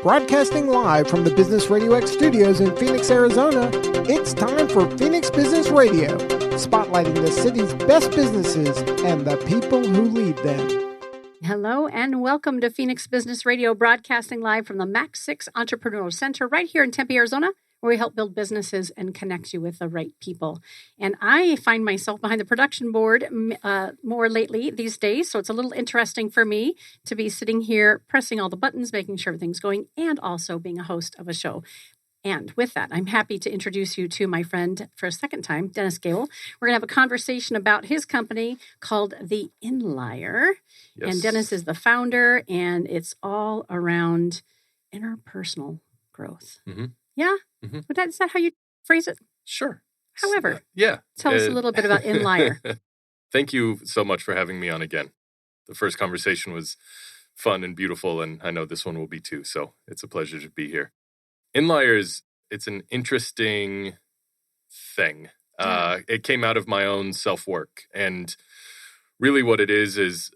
Broadcasting live from the Business RadioX studios in Phoenix, Arizona, it's time for Phoenix Business Radio, spotlighting the city's best businesses and the people who lead them. Hello and welcome to Phoenix Business Radio, broadcasting live from the Max 6 Entrepreneurial Center right here in Tempe, Arizona, where we help build businesses and connect you with the right people. And I find myself behind the production board more lately these days, so it's a little interesting for me to be sitting here pressing all the buttons, making sure everything's going, and also being a host of a show. And with that, I'm happy to introduce you to my friend for a second time, Dennis Gable. We're going to have a conversation about his company called the INLIER. Yes. And Dennis is the founder, and it's all around interpersonal growth. Mm-hmm. Yeah? Mm-hmm. Is that how you phrase it? Sure. However, yeah. Tell us a little bit about INLIER. Thank you so much for having me on again. The first conversation was fun and beautiful, and I know this one will be too, so it's a pleasure to be here. INLIER it's an interesting thing. It came out of my own self-work, and really what it is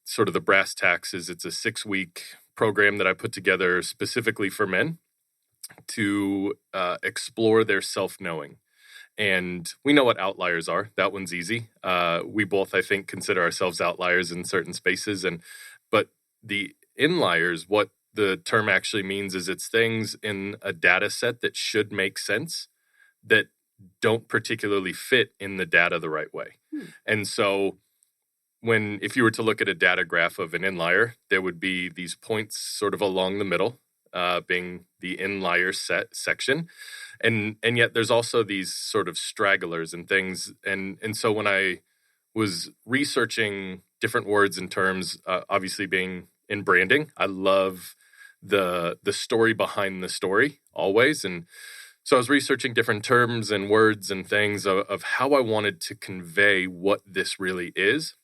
sort of the brass tacks is it's a 6-week program that I put together specifically for men to explore their self-knowing. And we know what outliers are. That one's easy. We both, I think, consider ourselves outliers in certain spaces. But the INLIERs, what the term actually means is it's things in a data set that should make sense that don't particularly fit in the data the right way. And so if you were to look at a data graph of an INLIER, there would be these points sort of along the middle, being the INLIER section. And yet there's also these sort of stragglers and things. And so when I was researching different words and terms, obviously being in branding, I love the story behind the story always. And so I was researching different terms and words and things of how I wanted to convey what this really is.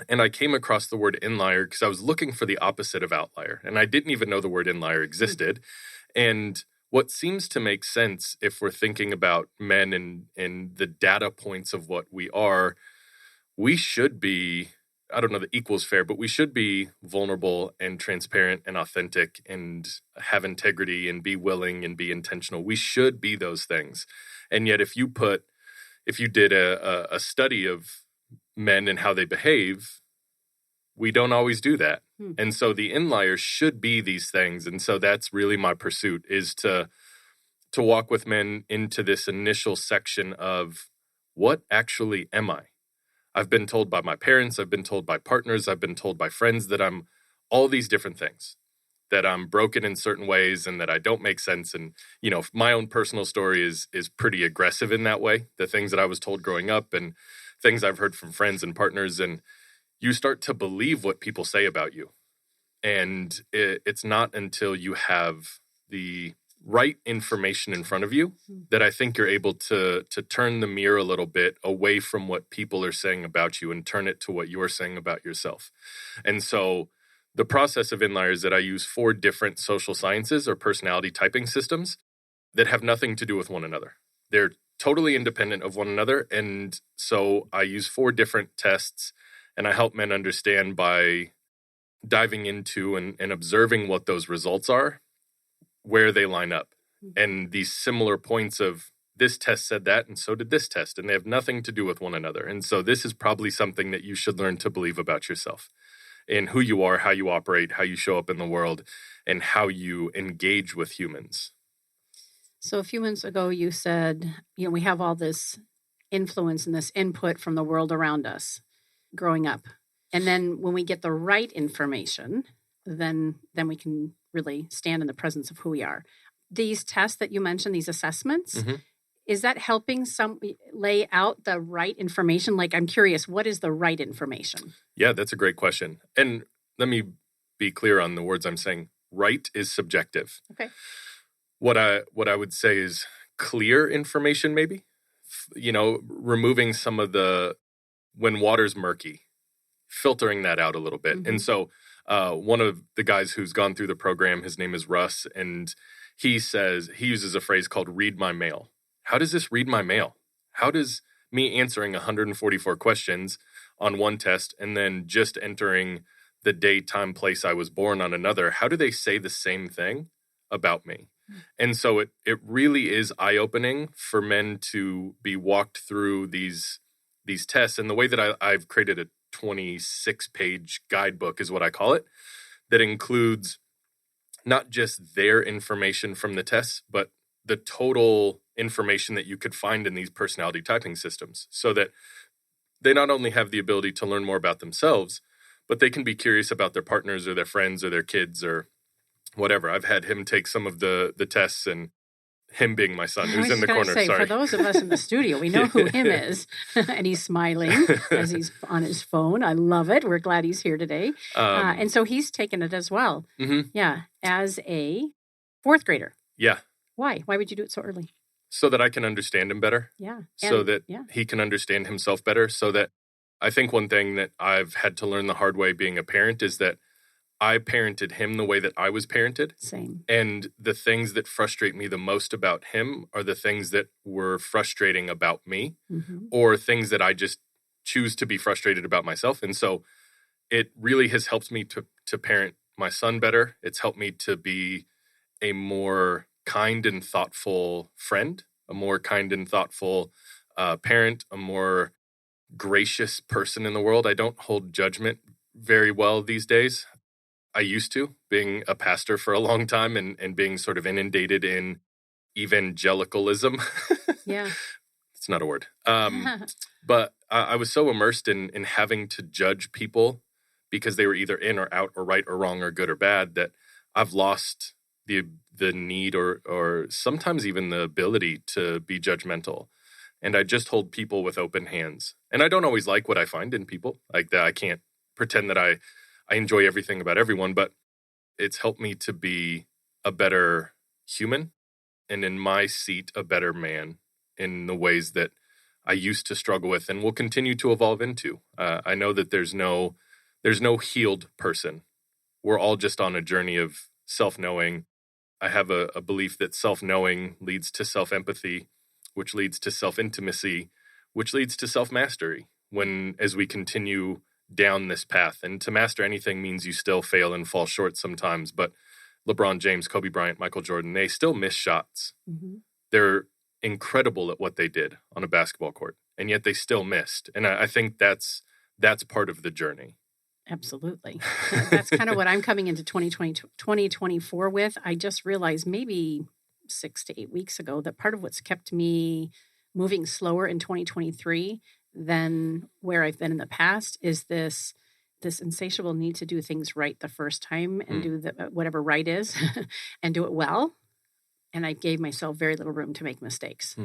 And I came across the word INLIER because I was looking for the opposite of outlier. And I didn't even know the word INLIER existed. And what seems to make sense if we're thinking about men and the data points of what we are, we should be, I don't know that equals fair, but we should be vulnerable and transparent and authentic and have integrity and be willing and be intentional. We should be those things. And yet if you did a study of men and how they behave, we don't always do that. And so the INLIER should be these things. And so that's really my pursuit, is to walk with men into this initial section of what actually am I? I've been told by my parents, I've been told by partners, I've been told by friends that I'm all these different things, that I'm broken in certain ways and that I don't make sense. And, my own personal story is pretty aggressive in that way. The things that I was told growing up and things I've heard from friends and partners, and you start to believe what people say about you. And it's not until you have the right information in front of you that I think you're able to turn the mirror a little bit away from what people are saying about you and turn it to what you're saying about yourself. And so the process of INLIER is that I use 4 different social sciences or personality typing systems that have nothing to do with one another. They're totally independent of one another. And so I use 4 different tests, and I help men understand by diving into and observing what those results are, where they line up. And these similar points of this test said that, and so did this test, and they have nothing to do with one another. And so this is probably something that you should learn to believe about yourself and who you are, how you operate, how you show up in the world, and how you engage with humans. So a few minutes ago, you said, we have all this influence and this input from the world around us growing up. And then when we get the right information, then we can really stand in the presence of who we are. These tests that you mentioned, these assessments, is that helping some lay out the right information? Like, I'm curious, what is the right information? Yeah, that's a great question. And let me be clear on the words I'm saying. Right is subjective. Okay. What I would say is clear information, maybe, removing some of when water's murky, filtering that out a little bit. And so one of the guys who's gone through the program, his name is Russ, and he uses a phrase called read my mail. How does this read my mail? How does me answering 144 questions on one test and then just entering the date, time, place I was born on another, how do they say the same thing about me? And so it really is eye-opening for men to be walked through these tests. And the way that I've created a 26-page guidebook is what I call it, that includes not just their information from the tests, but the total information that you could find in these personality typing systems, so that they not only have the ability to learn more about themselves, but they can be curious about their partners or their friends or their kids or whatever. I've had him take some of the tests, and him being my son, who's in the corner. Say, for those of us in the studio, we know who him is, and he's smiling as he's on his phone. I love it. We're glad he's here today. And so he's taken it as well. Mm-hmm. Yeah, as a fourth grader. Yeah. Why? Why would you do it so early? So that I can understand him better. Yeah. So that he can understand himself better. So that I think one thing that I've had to learn the hard way being a parent is that I parented him the way that I was parented. Same. And the things that frustrate me the most about him are the things that were frustrating about me, or things that I just choose to be frustrated about myself. And so it really has helped me to parent my son better. It's helped me to be a more kind and thoughtful friend, a more kind and thoughtful parent, a more gracious person in the world. I don't hold judgment very well these days. I used to, being a pastor for a long time and being sort of inundated in evangelicalism. Yeah. It's not a word. But I was so immersed in having to judge people because they were either in or out or right or wrong or good or bad that I've lost the need or sometimes even the ability to be judgmental. And I just hold people with open hands. And I don't always like what I find in people. Like that, I can't pretend that I enjoy everything about everyone, but it's helped me to be a better human and in my seat, a better man in the ways that I used to struggle with and will continue to evolve into. I know that there's no healed person. We're all just on a journey of self-knowing. I have a belief that self-knowing leads to self-empathy, which leads to self-intimacy, which leads to self-mastery as we continue down this path. And to master anything means you still fail and fall short sometimes. But LeBron James, Kobe Bryant, Michael Jordan, they still miss shots. Mm-hmm. They're incredible at what they did on a basketball court, and yet they still missed. And I think that's part of the journey. Absolutely. That's kind of what I'm coming into 2024 with. I just realized maybe 6 to 8 weeks ago that part of what's kept me moving slower in 2023 than where I've been in the past is this insatiable need to do things right the first time and do whatever right is and do it well. And I gave myself very little room to make mistakes.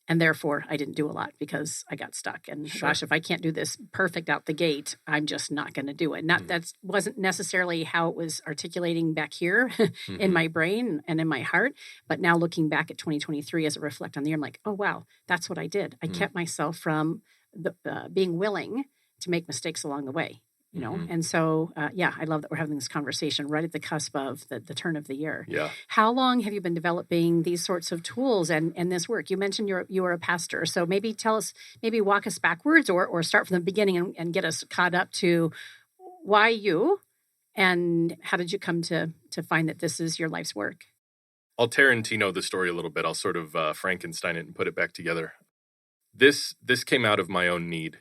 And therefore, I didn't do a lot because I got stuck. And gosh, if I can't do this perfect out the gate, I'm just not going to do it. That wasn't necessarily how it was articulating back here in my brain and in my heart. But now looking back at 2023 as I reflect on the year, I'm like, oh, wow, that's what I did. I kept myself from being willing to make mistakes along the way. You know, and so, I love that we're having this conversation right at the cusp of the turn of the year. Yeah. How long have you been developing these sorts of tools and this work? You mentioned you were a pastor, so maybe walk us backwards or start from the beginning and get us caught up to why you and how did you come to find that this is your life's work? I'll Tarantino the story a little bit. I'll sort of Frankenstein it and put it back together. This came out of my own need.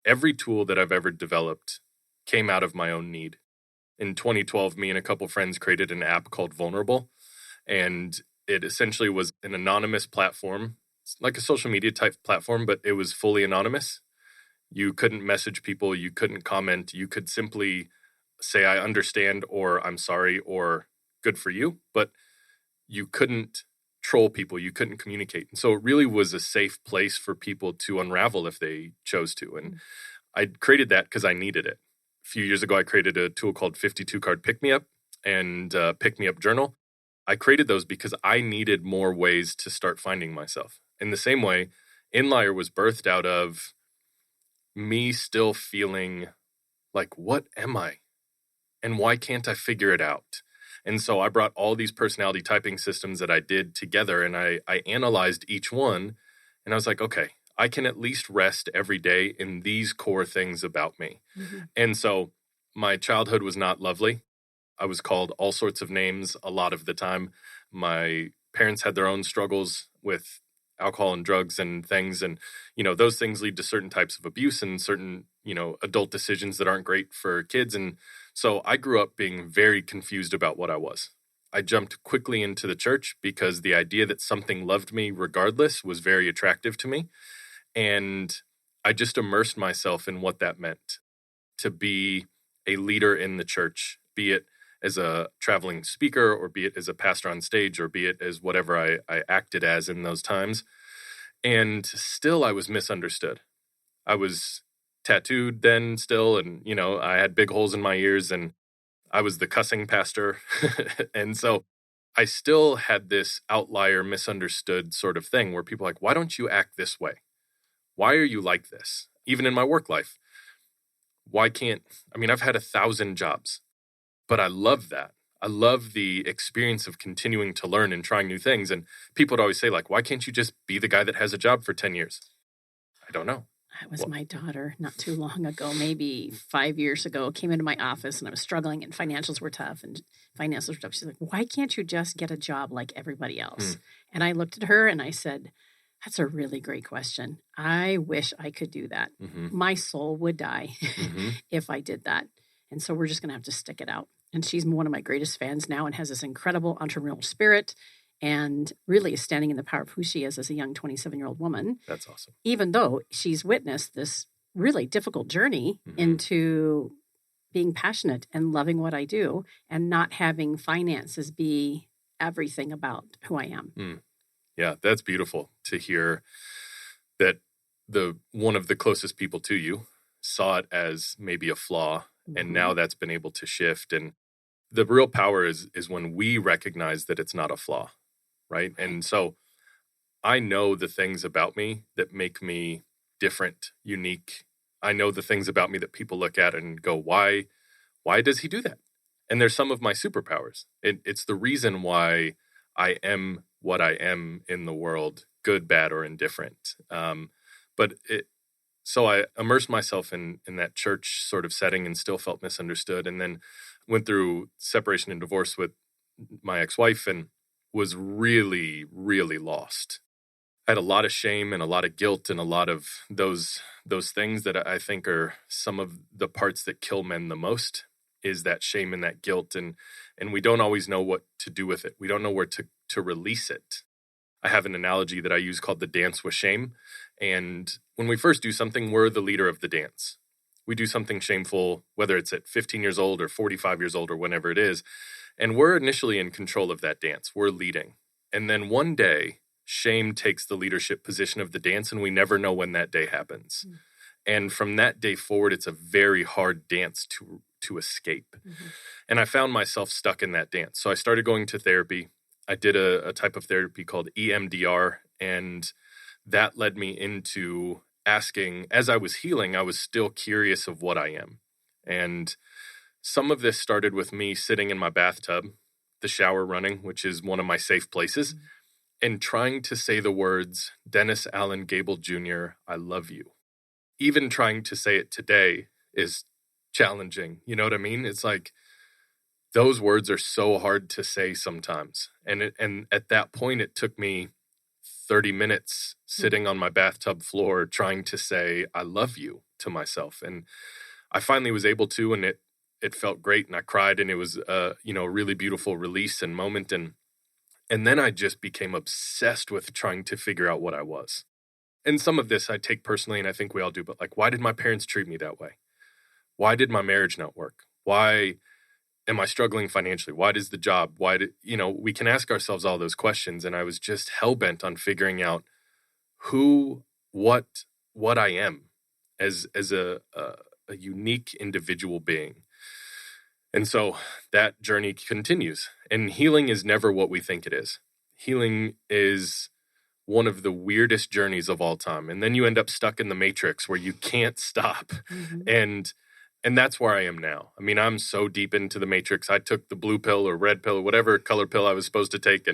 Every tool that I've ever developed came out of my own need. In 2012, me and a couple friends created an app called Vulnerable, and it essentially was an anonymous platform. It's like a social media type platform, but it was fully anonymous. You couldn't message people, you couldn't comment, you could simply say, I understand, or I'm sorry, or good for you, but you couldn't troll people, you couldn't communicate. And so it really was a safe place for people to unravel if they chose to. And I created that because I needed it. A few years ago, I created a tool called 52 Card Pick Me Up and Pick Me Up Journal. I created those because I needed more ways to start finding myself. In the same way, INLIER was birthed out of me still feeling like, what am I? And why can't I figure it out? And so I brought all these personality typing systems that I did together, and I analyzed each one, and I was like, okay, I can at least rest every day in these core things about me. And so my childhood was not lovely. I was called all sorts of names a lot of the time. My parents had their own struggles with alcohol and drugs and things. And, those things lead to certain types of abuse and certain, adult decisions that aren't great for kids. And so I grew up being very confused about what I was. I jumped quickly into the church because the idea that something loved me regardless was very attractive to me. And I just immersed myself in what that meant to be a leader in the church, be it as a traveling speaker, or be it as a pastor on stage, or be it as whatever I acted as in those times. And still I was misunderstood. I was tattooed then still, and, I had big holes in my ears, and I was the cussing pastor. And so I still had this outlier, misunderstood sort of thing where people are like, why don't you act this way? Why are you like this? Even in my work life. I've had 1,000 jobs. But I love that. I love the experience of continuing to learn and trying new things. And people would always say, why can't you just be the guy that has a job for 10 years? I don't know. That was my daughter not too long ago, maybe 5 years ago, came into my office and I was struggling and financials were tough. She's like, why can't you just get a job like everybody else? And I looked at her and I said, that's a really great question. I wish I could do that. My soul would die if I did that. And so we're just going to have to stick it out. And she's one of my greatest fans now and has this incredible entrepreneurial spirit and really is standing in the power of who she is as a young 27-year-old woman. That's awesome. Even though she's witnessed this really difficult journey into being passionate and loving what I do and not having finances be everything about who I am. Yeah, that's beautiful to hear that one of the closest people to you saw it as maybe a flaw. And now that's been able to shift. And the real power is when we recognize that it's not a flaw, right? And so I know the things about me that make me different, unique. I know the things about me that people look at and go, why does he do that? And there's some of my superpowers. It's the reason why I am what I am in the world, good, bad, or indifferent. So I immersed myself in that church sort of setting and still felt misunderstood. And then went through separation and divorce with my ex-wife and was really, really lost. I had a lot of shame and a lot of guilt and a lot of those things that I think are some of the parts that kill men the most, is that shame and that guilt. And we don't always know what to do with it. We don't know where to release it. I have an analogy that I use called the dance with shame. And when we first do something, we're the leader of the dance. We do something shameful, whether it's at 15 years old or 45 years old or whenever it is. And we're initially in control of that dance. We're leading. And then one day, shame takes the leadership position of the dance, and we never know when that day happens. And from that day forward, it's a very hard dance to escape. And I found myself stuck in that dance. So I started going to therapy. I did a type of therapy called EMDR, and that led me into asking, as I was healing, I was still curious of what I am. And some of this started with me sitting in my bathtub, the shower running, which is one of my safe places, and trying to say the words, Dennis Allen Gable Jr., I love you. Even trying to say it today is challenging. You know what I mean? It's like those words are so hard to say sometimes. And at that point, it took me 30 minutes sitting on my bathtub floor trying to say, I love you to myself. And I finally was able to, and it felt great. And I cried, and it was a really beautiful release and moment. And then I just became obsessed with trying to figure out what I was. And some of this I take personally, and I think we all do, but why did my parents treat me that way? Why did my marriage not work? Why am I struggling financially? Why does the job? We can ask ourselves all those questions. And I was just hell-bent on figuring out what I am as a unique individual being. And so that journey continues. And healing is never what we think it is. Healing is one of the weirdest journeys of all time. And then you end up stuck in the matrix where you can't stop. And that's where I am now. I mean, I'm so deep into the matrix. I took the blue pill or red pill or whatever color pill I was supposed to take.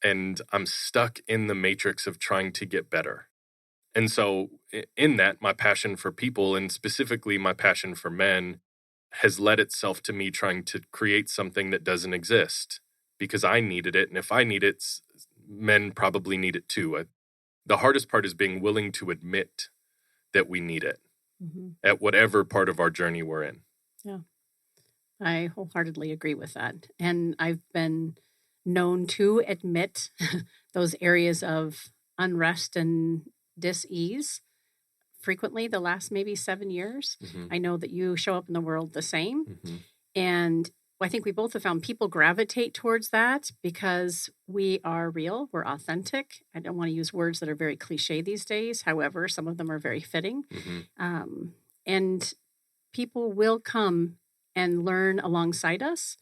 And I'm stuck in the matrix of trying to get better. And so in that, my passion for people, and specifically my passion for men, has led itself to me trying to create something that doesn't exist because I needed it. And if I need it, men probably need it too. The hardest part is being willing to admit that we need it at whatever part of our journey we're in. Yeah, I wholeheartedly agree with that. And I've been known to admit those areas of unrest and dis-ease frequently the last maybe 7 years. I know that you show up in the world the same. And I think we both have found people gravitate towards that because we are real, we're authentic. I don't want to use words that are very cliche these days. However, some of them are very fitting. And people will come and learn alongside us,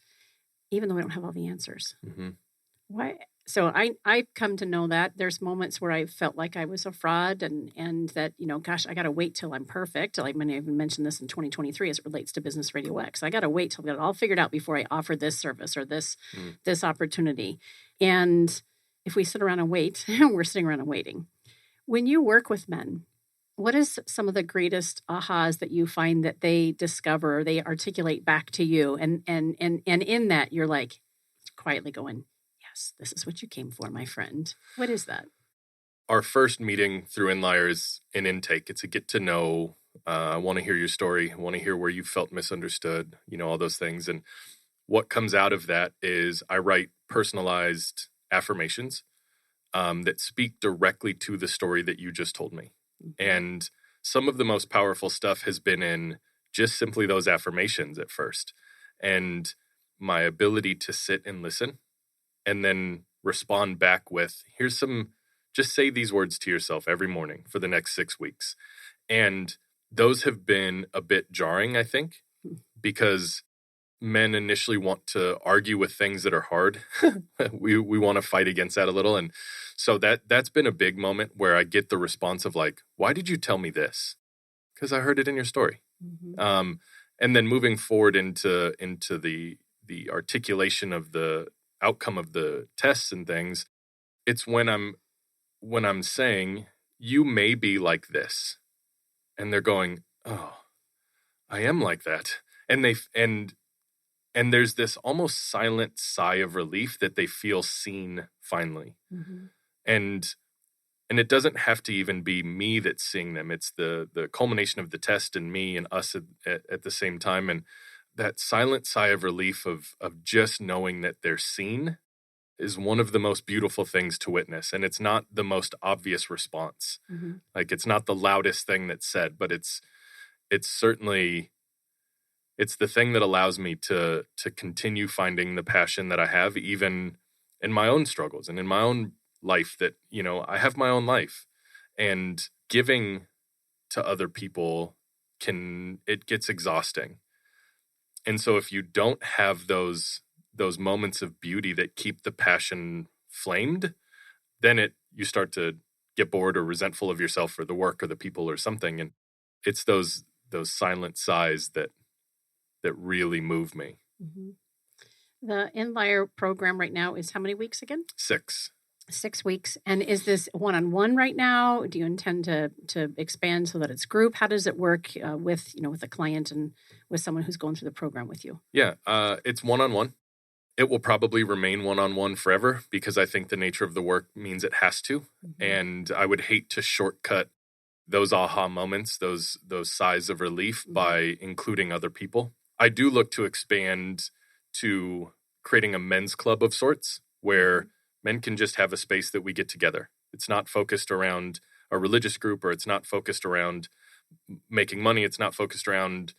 even though we don't have all the answers. Why? So I've come to know that there's moments where I felt like I was a fraud and that, gosh, I got to wait till I'm perfect. Like I even mentioned this in 2023 as it relates to Business RadioX. I got to wait till I got it all figured out before I offer this service or this opportunity. And if we sit around and wait, we're sitting around and waiting. When you work with men, what is some of the greatest ahas that you find that they discover or they articulate back to you? And in that, you're like quietly going, yes, this is what you came for, my friend. What is that? Our first meeting through INLIER is an intake. It's a get to know. I want to hear your story. I want to hear where you felt misunderstood, all those things. And what comes out of that is I write personalized affirmations that speak directly to the story that you just told me. And some of the most powerful stuff has been in just simply those affirmations at first. And my ability to sit and listen and then respond back with, just say these words to yourself every morning for the next 6 weeks. And those have been a bit jarring, I think, because men initially want to argue with things that are hard. we want to fight against that a little. And so that's been a big moment where I get the response of like, why did you tell me this? Because I heard it in your story. And then moving forward into the articulation of the outcome of the tests and things, it's when I'm saying, you may be like this. And they're going, oh, I am like that. And there's this almost silent sigh of relief that they feel seen finally. And it doesn't have to even be me that's seeing them. It's the culmination of the test and me and us at the same time. And that silent sigh of relief of just knowing that they're seen is one of the most beautiful things to witness. And it's not the most obvious response. Like it's not the loudest thing that's said, but it's certainly, it's the thing that allows me to continue finding the passion that I have, even in my own struggles and in my own life that, I have my own life, and giving to other people it gets exhausting. And so if you don't have those moments of beauty that keep the passion flamed, then you start to get bored or resentful of yourself or the work or the people or something. And it's those silent sighs that really move me. The INLIER program right now is how many weeks again? 6. 6 weeks. And is this one-on-one right now? Do you intend to expand so that it's group? How does it work with a client and with someone who's going through the program with you? Yeah, it's one-on-one. It will probably remain one-on-one forever because I think the nature of the work means it has to. And I would hate to shortcut those aha moments, those sighs of relief by including other people. I do look to expand to creating a men's club of sorts where men can just have a space that we get together. It's not focused around a religious group, or it's not focused around making money. It's not focused around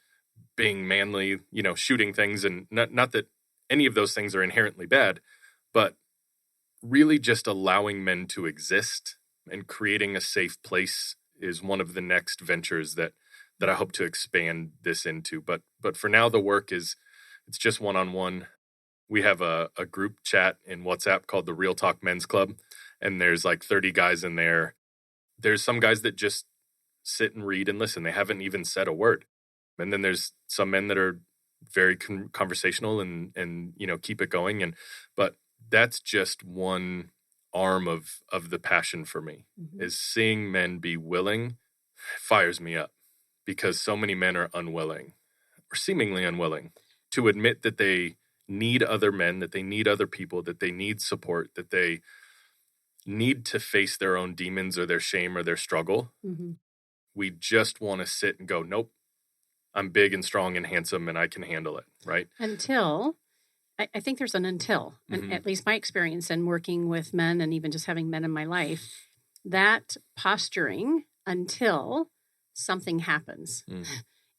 being manly, shooting things. And not that any of those things are inherently bad, but really just allowing men to exist and creating a safe place is one of the next ventures that I hope to expand this into. But for now, the work it's just one-on-one. We have a group chat in WhatsApp called the Real Talk Men's Club, and there's like 30 guys in there. There's some guys that just sit and read and listen. They haven't even said a word. And then there's some men that are very conversational and keep it going. But that's just one arm of the passion for me, is seeing men be willing fires me up, because so many men are unwilling seemingly unwilling to admit that they need other men, that they need other people, that they need support, that they need to face their own demons or their shame or their struggle. Mm-hmm. We just want to sit and go, nope, I'm big and strong and handsome and I can handle it, right? Until, I think there's an until, Mhm. and at least my experience in working with men and even just having men in my life, that posturing until something happens.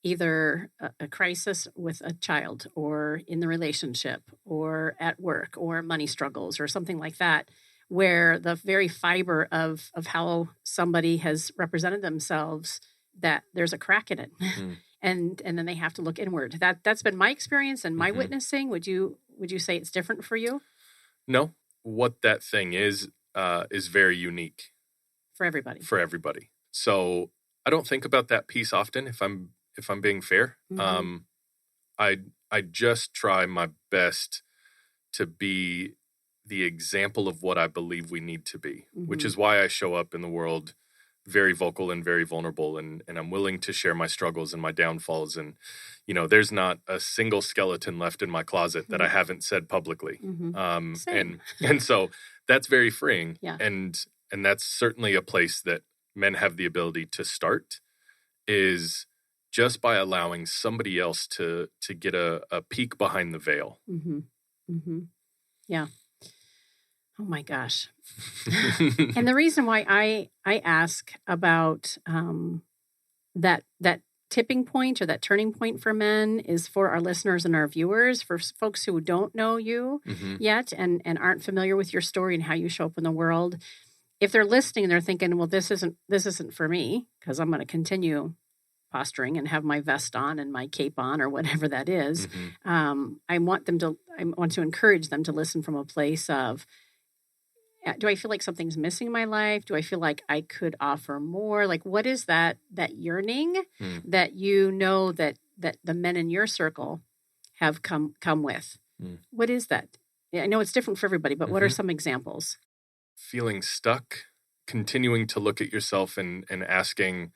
Either a crisis with a child or in the relationship or at work or money struggles or something like that, where the very fiber of how somebody has represented themselves, that there's a crack in it. Mm. And then they have to look inward. That's been my experience and my Mhm. witnessing. Would you say it's different for you? No, what that thing is very unique For everybody. for everybody. So I don't think about that piece often if I'm being fair. Mhm. I just try my best to be the example of what I believe we need to be, which Mhm. is why I show up in the world very vocal and very vulnerable, and I'm willing to share my struggles and my downfalls. And, there's not a single skeleton left in my closet that I haven't said publicly. Mhm. Same. And so that's very freeing. Yeah. And that's certainly a place that men have the ability to start, is just by allowing somebody else to get a peek behind the veil. Mm-hmm. Mm-hmm. Yeah. Oh my gosh. And the reason why I ask about that tipping point or that turning point for men is for our listeners and our viewers, for folks who don't know you Mhm. yet and aren't familiar with your story and how you show up in the world. If they're listening and they're thinking, well, this isn't for me, because I'm going to continue posturing and have my vest on and my cape on or whatever that is. Mhm. I want to encourage them to listen from a place of, do I feel like something's missing in my life? Do I feel like I could offer more? Like, what is that yearning Mm. that that the men in your circle have come with? Mm. What is that? I know it's different for everybody, but what are Mhm. some examples? Feeling stuck, continuing to look at yourself and asking,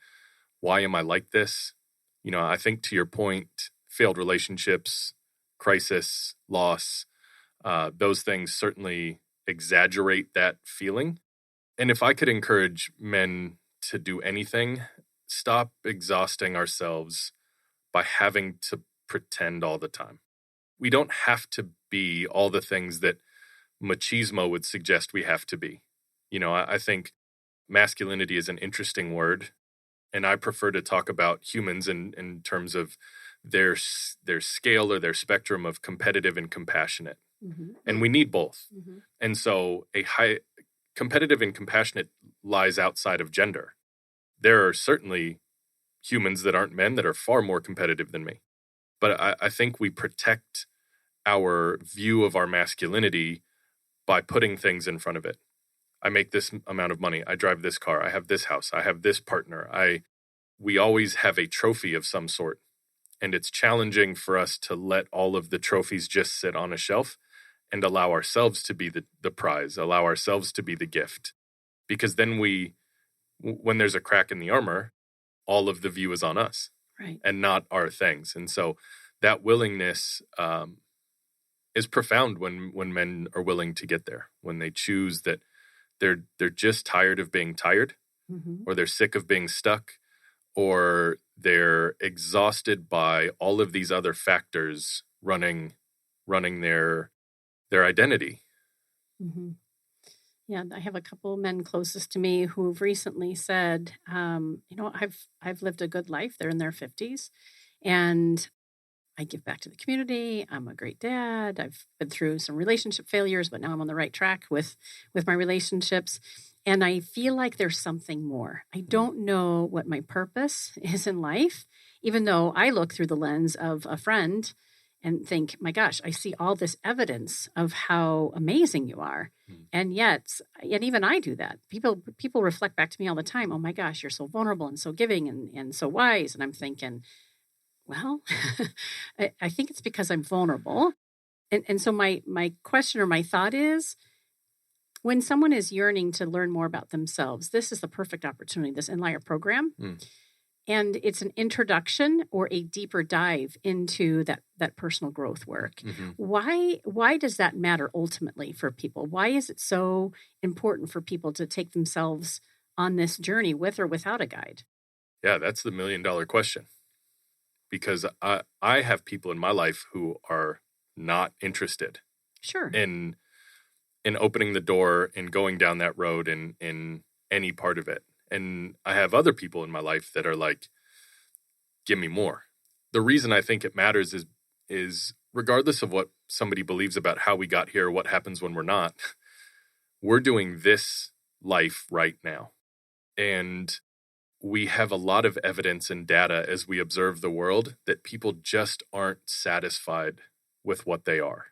why am I like this? I think to your point, failed relationships, crisis, loss, those things certainly exaggerate that feeling. And if I could encourage men to do anything, stop exhausting ourselves by having to pretend all the time. We don't have to be all the things that machismo would suggest we have to be. I think masculinity is an interesting word, and I prefer to talk about humans in terms of their scale or their spectrum of competitive and compassionate. Mm-hmm. And we need both. Mm-hmm. And so a high competitive and compassionate lies outside of gender. There are certainly humans that aren't men that are far more competitive than me. But I think we protect our view of our masculinity by putting things in front of it. I make this amount of money. I drive this car. I have this house. I have this partner. We always have a trophy of some sort. And it's challenging for us to let all of the trophies just sit on a shelf and allow ourselves to be the prize, allow ourselves to be the gift. Because then when there's a crack in the armor, all of the view is on us, right, and not our things. And so that willingness is profound when men are willing to get there, when they choose that they're just tired of being tired, mm-hmm. or they're sick of being stuck, or they're exhausted by all of these other factors running their identity. Mm-hmm. Yeah, I have a couple of men closest to me who've recently said, I've lived a good life. They're in their 50s, and I give back to the community. I'm a great dad. I've been through some relationship failures, but now I'm on the right track with my relationships. And I feel like there's something more. I don't know what my purpose is in life, even though I look through the lens of a friend and think, my gosh, I see all this evidence of how amazing you are. And yet even I do that. People reflect back to me all the time. Oh my gosh, you're so vulnerable and so giving and so wise. And I'm thinking, well, I think it's because I'm vulnerable. And so my question or my thought is, when someone is yearning to learn more about themselves, this is the perfect opportunity, this INLIER program. And it's an introduction or a deeper dive into that personal growth work. Mm-hmm. Why does that matter ultimately for people? Why is it so important for people to take themselves on this journey with or without a guide? Yeah, that's the $1 million question. Because I have people in my life who are not interested Sure. in opening the door and going down that road in any part of it. And I have other people in my life that are like, give me more. The reason I think it matters is regardless of what somebody believes about how we got here, what happens when we're not, we're doing this life right now. And we have a lot of evidence and data as we observe the world that people just aren't satisfied with what they are.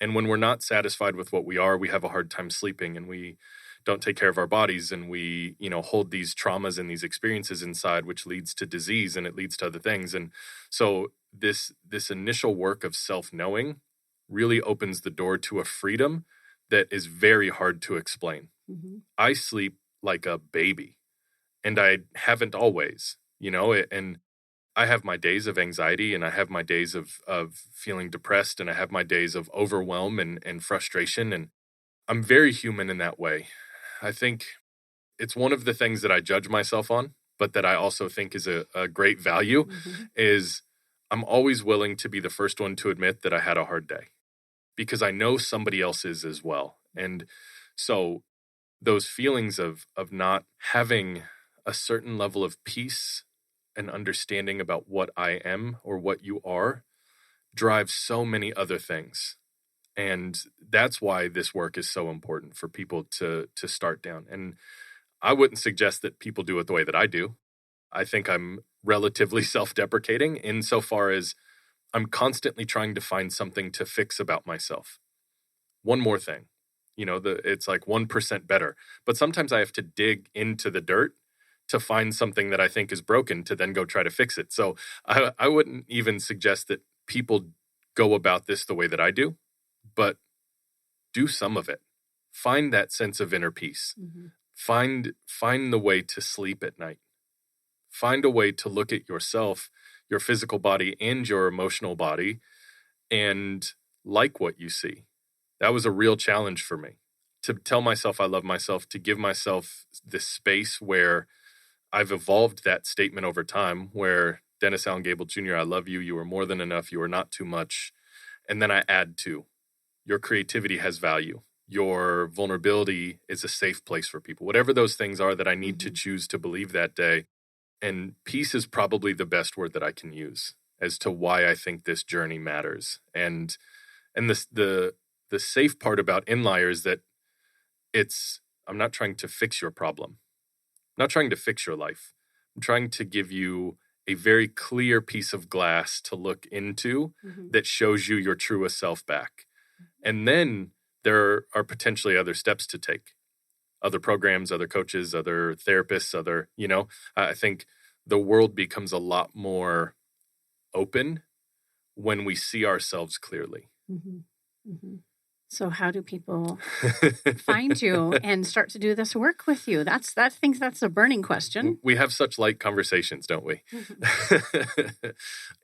And when we're not satisfied with what we are, we have a hard time sleeping, and we don't take care of our bodies, and we, hold these traumas and these experiences inside, which leads to disease, and it leads to other things. And so this initial work of self-knowing really opens the door to a freedom that is very hard to explain. Mm-hmm. I sleep like a baby, and I haven't always, and I have my days of anxiety, and I have my days of feeling depressed, and I have my days of overwhelm and frustration. And I'm very human in that way. I think it's one of the things that I judge myself on, but that I also think is a great value, Mm-hmm. is I'm always willing to be the first one to admit that I had a hard day, because I know somebody else is as well. And so those feelings of not having a certain level of peace and understanding about what I am or what you are drives so many other things. And that's why this work is so important for people to start down. And I wouldn't suggest that people do it the way that I do. I think I'm relatively self-deprecating insofar as I'm constantly trying to find something to fix about myself. One more thing, it's like 1% better. But sometimes I have to dig into the dirt to find something that I think is broken to then go try to fix it. So I wouldn't even suggest that people go about this the way that I do, but do some of it. Find that sense of inner peace. Mm-hmm. Find the way to sleep at night. Find a way to look at yourself, your physical body and your emotional body, and like what you see. That was a real challenge for me, to tell myself I love myself, to give myself this space where I've evolved that statement over time, where Dennis Allen Gable Jr., I love you, you are more than enough, you are not too much. And then I add to, your creativity has value. Your vulnerability is a safe place for people. Whatever those things are that I need to choose to believe that day. And peace is probably the best word that I can use as to why I think this journey matters. And the safe part about INLIER is that I'm not trying to fix your problem. I'm not trying to fix your life. I'm trying to give you a very clear piece of glass to look into that shows you your truest self back. And then there are potentially other steps to take. Other programs, other coaches, other therapists, I think the world becomes a lot more open when we see ourselves clearly. Mm-hmm. Mm-hmm. So how do people find you and start to do this work with you? I think that's a burning question. We have such light conversations, don't we? Mm-hmm.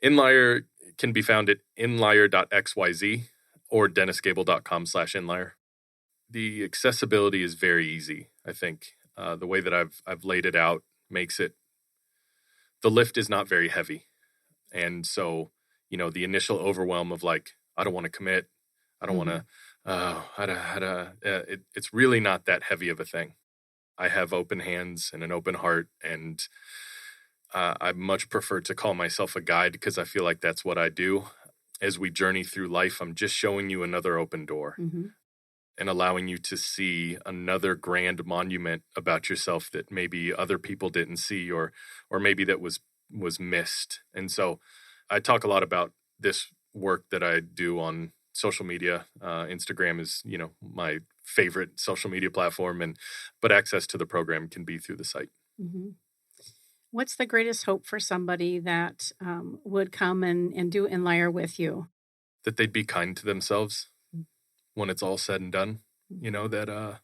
INLIER can be found at inlier.xyz or dennisgable.com/inlier. The accessibility is very easy, I think. The way that I've laid it out makes it, the lift is not very heavy. And so, the initial overwhelm of like, I don't want to commit. I don't want to, it's really not that heavy of a thing. I have open hands and an open heart, and I much prefer to call myself a guide, because I feel like that's what I do. As we journey through life, I'm just showing you another open door and allowing you to see another grand monument about yourself that maybe other people didn't see, or maybe that was missed. And so I talk a lot about this work that I do on social media. Instagram is, my favorite social media platform, but access to the program can be through the site. Mm-hmm. What's the greatest hope for somebody that would come and do INLIER with you? That they'd be kind to themselves when it's all said and done. That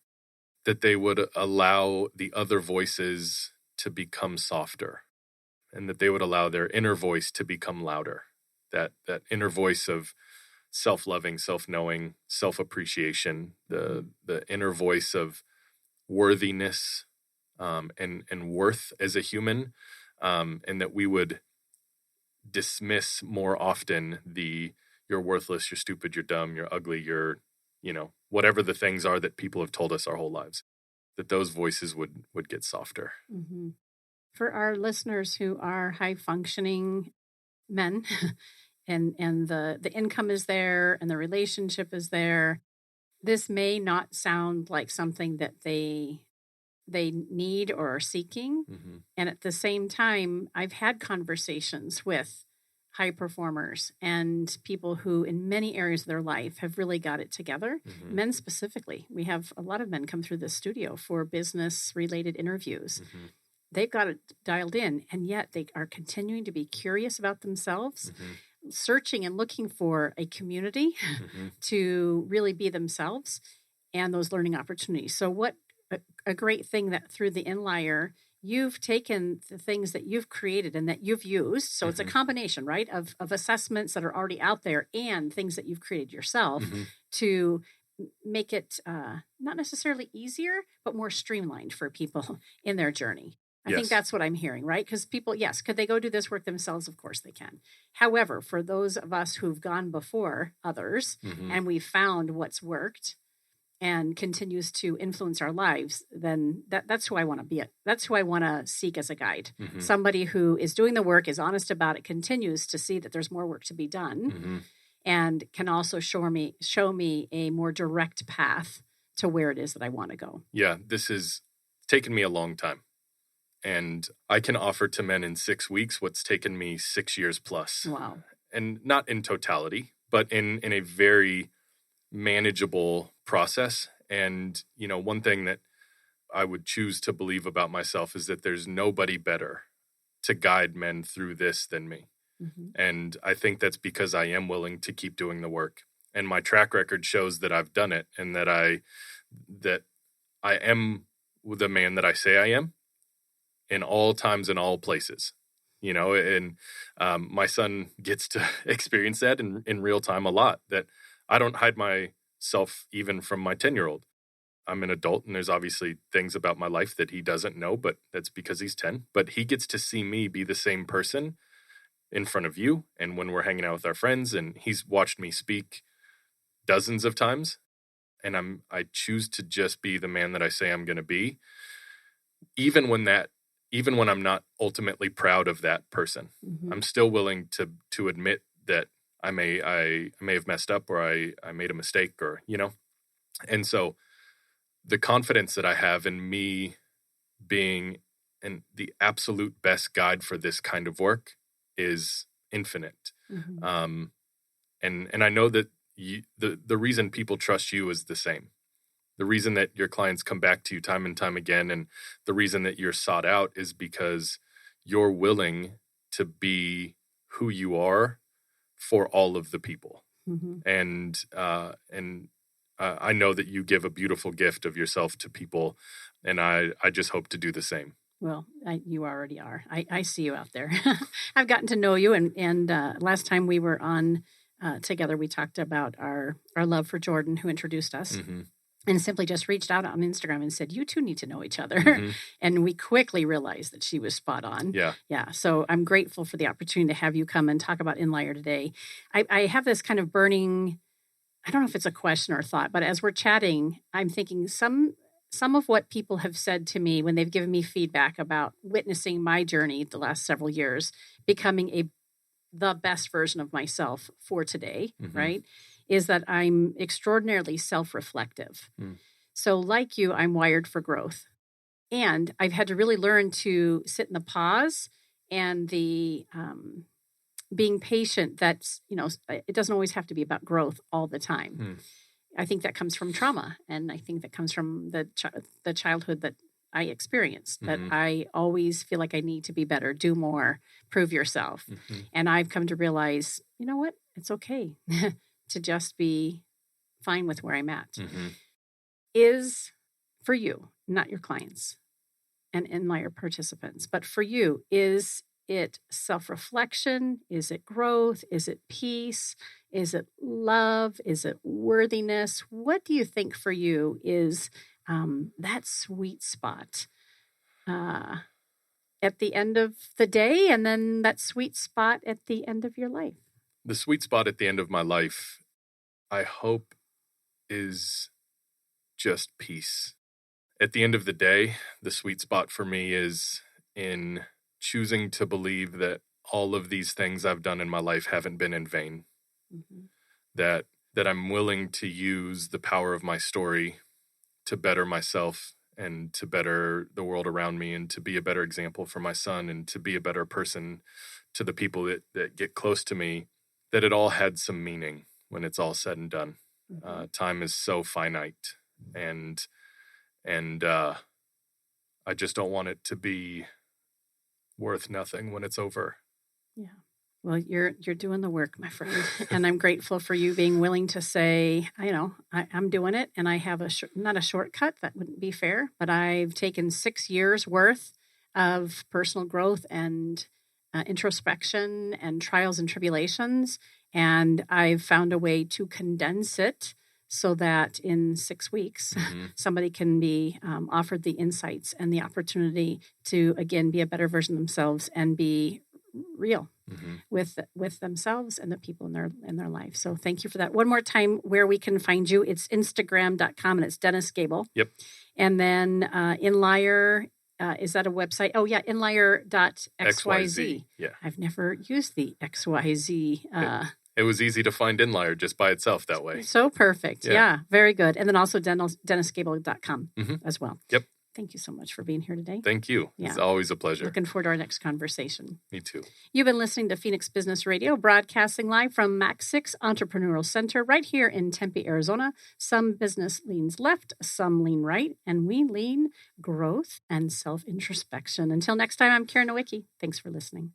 they would allow the other voices to become softer. and that they would allow their inner voice to become louder. That inner voice of self-loving, self-knowing, self-appreciation, the inner voice of worthiness, and worth as a human, and that we would dismiss more often the you're worthless, you're stupid, you're dumb, you're ugly, you're, whatever the things are that people have told us our whole lives, that those voices would get softer. Mm-hmm. For our listeners who are high functioning men and the income is there and the relationship is there, this may not sound like something that they need or are seeking. Mm-hmm. And at the same time, I've had conversations with high performers and people who in many areas of their life have really got it together. Mm-hmm. Men specifically. We have a lot of men come through this studio for business related interviews. Mm-hmm. They've got it dialed in, and yet they are continuing to be curious about themselves, Mm-hmm. searching and looking for a community Mm-hmm. to really be themselves and those learning opportunities. So what a great thing that through the INLIER, you've taken the things that you've created and that you've used. So it's a combination, right, of assessments that are already out there and things that you've created yourself Mm-hmm. to make it not necessarily easier, but more streamlined for people in their journey. I think that's what I'm hearing, right? Because people, yes, could they go do this work themselves? Of course they can. However, for those of us who've gone before others Mm-hmm. and we've found what's worked and continues to influence our lives, then that's who I want to be. That's who I want to seek as a guide. Mm-hmm. Somebody who is doing the work, is honest about it, continues to see that there's more work to be done, Mm-hmm. and can also show me a more direct path to where it is that I want to go. Yeah, this has taken me a long time. And I can offer to men in 6 weeks what's taken me 6 years plus. Wow. And not in totality, but in a very manageable process. And, one thing that I would choose to believe about myself is that there's nobody better to guide men through this than me. Mm-hmm. And I think that's because I am willing to keep doing the work. And my track record shows that I've done it and that I am the man that I say I am in all times and all places. And my son gets to experience that in real time a lot, that I don't hide myself even from my 10-year-old. I'm an adult, and there's obviously things about my life that he doesn't know, but that's because he's 10. But he gets to see me be the same person in front of you and when we're hanging out with our friends, and he's watched me speak dozens of times, and I choose to just be the man that I say I'm going to be, even when I'm not ultimately proud of that person. Mm-hmm. I'm still willing to admit that I may have messed up, or I made a mistake, or, And so the confidence that I have in me being the absolute best guide for this kind of work is infinite. Mm-hmm. And I know that the reason people trust you is the same. The reason that your clients come back to you time and time again, and the reason that you're sought out, is because you're willing to be who you are for all of the people. Mm-hmm. And I know that you give a beautiful gift of yourself to people, and I just hope to do the same. Well, you already are. I see you out there. I've gotten to know you, and last time we were on together, we talked about our love for Jordan, who introduced us. Mm-hmm. And simply just reached out on Instagram and said, you two need to know each other. Mm-hmm. And we quickly realized that she was spot on. Yeah. Yeah. So I'm grateful for the opportunity to have you come and talk about INLIER today. I have this kind of burning, I don't know if it's a question or a thought, but as we're chatting, I'm thinking some of what people have said to me when they've given me feedback about witnessing my journey the last several years, becoming the best version of myself for today, Mm-hmm. right? Is that I'm extraordinarily self-reflective. Mm. So like you, I'm wired for growth. And I've had to really learn to sit in the pause and the being patient. That's, it doesn't always have to be about growth all the time. Mm. I think that comes from trauma. And I think that comes from the childhood that I experienced, that Mm-hmm. I always feel like I need to be better, do more, prove yourself. Mm-hmm. And I've come to realize, you know what? It's okay to just be fine with where I'm at. Mm-hmm. Is for you, not your clients and INLIER participants, but for you, is it self-reflection? Is it growth? Is it peace? Is it love? Is it worthiness? What do you think for you is that sweet spot at the end of the day, and then that sweet spot at the end of your life? The sweet spot at the end of my life, I hope, is just peace. At the end of the day, the sweet spot for me is in choosing to believe that all of these things I've done in my life haven't been in vain. Mm-hmm. That I'm willing to use the power of my story to better myself and to better the world around me and to be a better example for my son and to be a better person to the people that get close to me, that it all had some meaning when it's all said and done. Mm-hmm. Time is so finite, and I just don't want it to be worth nothing when it's over. Yeah. Well, you're doing the work, my friend, and I'm grateful for you being willing to say, I'm doing it, and I have not a shortcut. That wouldn't be fair, but I've taken 6 years worth of personal growth and introspection and trials and tribulations, and I've found a way to condense it so that in 6 weeks, somebody can be offered the insights and the opportunity to, again, be a better version of themselves and be real with themselves and the people in their life. So thank you for that. One more time, where we can find you, it's Instagram.com, and it's Dennis Gable. Yep. And then INLIER, is that a website? Oh, yeah, INLIER.xyz. Yeah. I've never used the XYZ. It was easy to find INLIER just by itself that way. So perfect. Yeah, very good. And then also DennisGable.com as well. Yep. Thank you so much for being here today. Thank you. Yeah. It's always a pleasure. Looking forward to our next conversation. Me too. You've been listening to Phoenix Business Radio, broadcasting live from Max 6 Entrepreneurial Center right here in Tempe, Arizona. Some business leans left, some lean right, and we lean growth and self-introspection. Until next time, I'm Karen Nowicki. Thanks for listening.